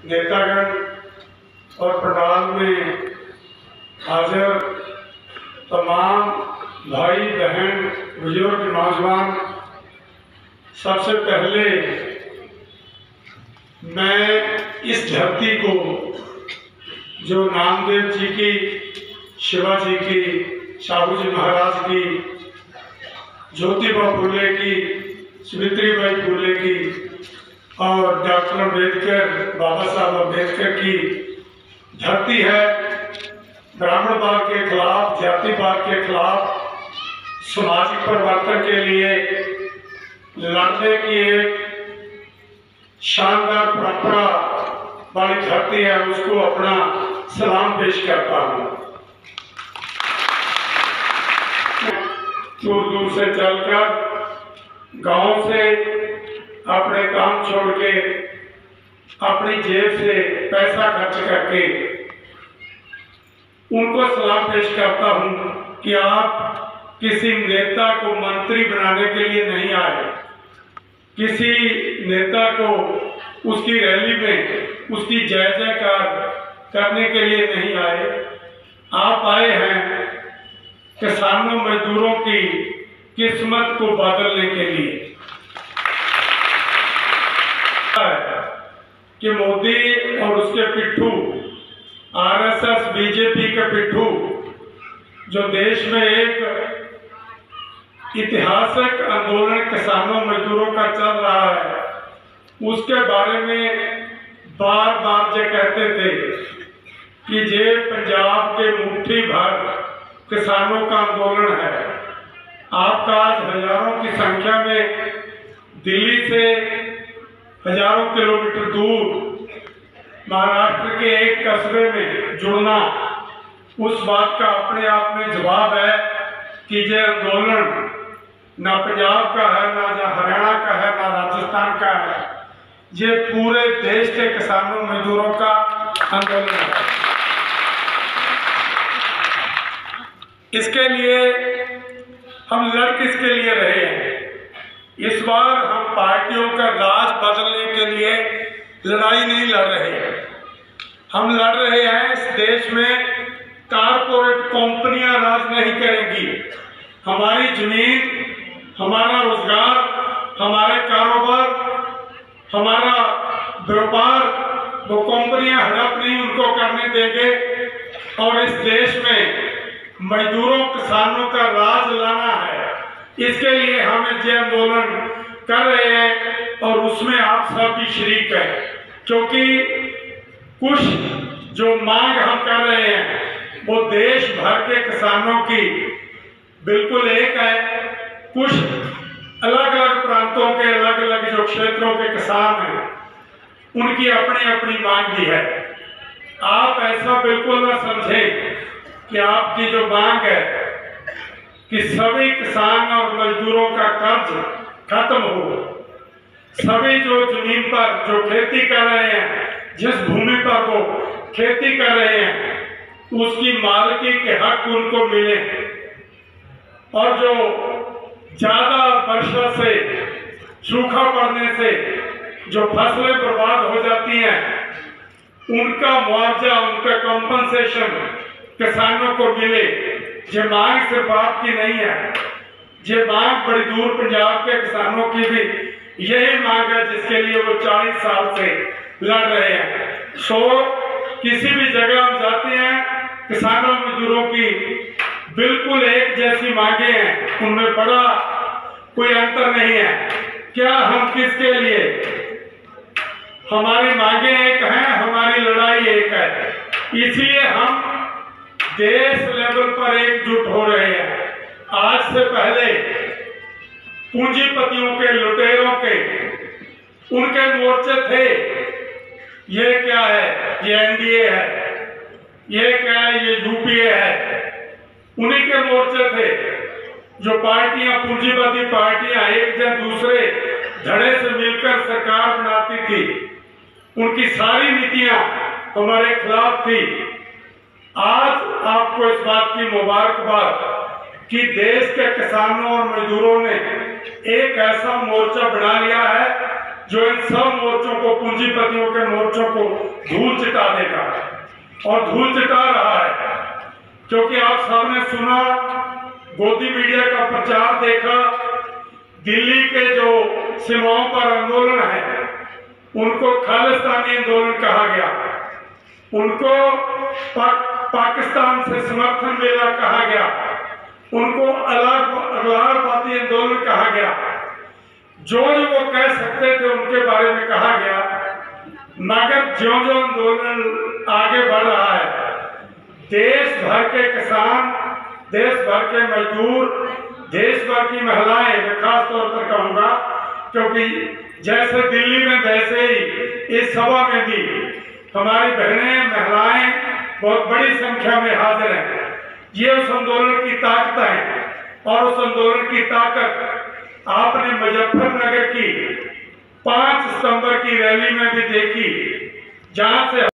नेतागण और पंडाल में हाजिर तमाम भाई बहन, बुजुर्ग, नौजवान, सबसे पहले मैं इस धरती को जो नामदेव जी की, शिवाजी की, साहू जी महाराज की, ज्योतिबा फुले की, सावित्रीबाई फुले की और डॉक्टर अम्बेडकर, बाबा साहब अम्बेडकर की धरती है। ब्राह्मणवाद के खिलाफ, जातिवाद के खिलाफ, सामाजिक परिवर्तन के लिए लड़ने की एक शानदार परंपरा वाली धरती है। उसको अपना सलाम पेश करता हूँ। दूर दूर से चलकर, गांव से अपने काम छोड़ के, अपनी जेब से पैसा खर्च करके उनको सलाम पेश करता हूं कि आप किसी नेता को मंत्री बनाने के लिए नहीं आए, किसी नेता को उसकी रैली में उसकी जय जयकार करने के लिए नहीं आए। आप आए हैं किसानों मजदूरों की किस्मत को बदलने के लिए। कि मोदी और उसके पिट्ठू, आरएसएस, बीजेपी के पिट्ठू, जो देश में एक ऐतिहासिक आंदोलन किसानों मजदूरों का चल रहा है, उसके बारे में बार बार ये कहते थे कि ये पंजाब के मुट्ठी भर किसानों का आंदोलन है। आपका आज हजारों की संख्या में दिल्ली से हजारों किलोमीटर दूर महाराष्ट्र के एक कस्बे में जुड़ना, उस बात का अपने आप में जवाब है कि ये आंदोलन ना पंजाब का है, ना हरियाणा का है, ना राजस्थान का है, ये पूरे देश के किसानों मजदूरों का आंदोलन है। इसके लिए हम लड़ किसके लिए रहे हैं? इस बार हम पार्टियों का राज बदलने के लिए लड़ाई नहीं लड़ रहे हैं। हम लड़ रहे हैं इस देश में कारपोरेट कंपनियां राज नहीं करेंगी। हमारी जमीन, हमारा रोजगार, हमारे कारोबार, हमारा व्यापार वो कंपनियां हड़प नहीं उनको करने देंगे। और इस देश में मजदूरों, किसानों का राज लाना है। इसके लिए हम ये आंदोलन कर रहे हैं और उसमें आप सब भी शरीक हैं, क्योंकि कुछ जो मांग हम कर रहे हैं वो देश भर के किसानों की बिल्कुल एक है। कुछ अलग अलग प्रांतों के, अलग अलग जो क्षेत्रों के किसान हैं, उनकी अपनी अपनी मांग भी है। आप ऐसा बिल्कुल ना समझें कि आपकी जो मांग है कि सभी किसान और मजदूरों का कर्ज खत्म हो, सभी जो जमीन पर जो खेती कर रहे हैं, जिस भूमि पर वो खेती कर रहे हैं, उसकी मालिकी के हक उनको मिले। और जो ज्यादा वर्षा से, सूखा पड़ने से जो फसलें बर्बाद हो जाती हैं, उनका मुआवजा, उनका कंपनसेशन किसानों को मिले। ये मांग सिर्फ आपकी नहीं है, ये मांग बड़ी दूर पंजाब के किसानों की भी यही मांग है, जिसके लिए वो 40 साल से लड़ रहे हैं। किसी भी जगह हम जाते हैं, किसानों मजदूरों की बिल्कुल एक जैसी मांगे हैं, उनमें बड़ा कोई अंतर नहीं है। क्या हम किसके लिए? हमारी मांगे एक हैं, हमारी लड़ाई एक है। इसलिए हम देश लेवल पर एकजुट हो रहे हैं। आज से पहले पूंजीपतियों के, लुटेरों के, उनके मोर्चे थे। ये क्या है? ये एनडीए है। ये क्या है? ये यूपीए है। उन्हीं के मोर्चे थे। जो पार्टियां, पूंजीपति पार्टियां एक जन दूसरे धड़े से मिलकर सरकार बनाती थी, उनकी सारी नीतियां हमारे खिलाफ थी। आज आपको इस बात की मुबारकबाद कि देश के किसानों और मजदूरों ने एक ऐसा मोर्चा बना लिया है जो इन सब मोर्चों को, पूंजीपतियों के मोर्चों को धूल चिटा देगा और धूल चिटा रहा है। क्योंकि आप सबने सुना, गोदी मीडिया का प्रचार देखा, दिल्ली के जो सीमाओं पर आंदोलन है उनको खालिस्तानी आंदोलन कहा गया, उनको पाकिस्तान से समर्थन मिला कहा गया, उनको अलगाववादी आंदोलन कहा गया। जो वो कह सकते थे उनके बारे में कहा गया। मगर ज्यों-ज्यों आंदोलन आगे बढ़ रहा है, देश भर के किसान, देश भर के मजदूर, देश भर की महिलाएं, मैं खास तौर पर कहूँगा, क्योंकि जैसे दिल्ली में वैसे ही इस सभा में भी हमारी बहनें, महिलाएं बहुत बड़ी संख्या में हाजिर हैं। ये उस आंदोलन की ताकत है और उस आंदोलन की ताकत आपने मुजफ्फरनगर की 5 सितंबर की रैली में भी देखी, जहां से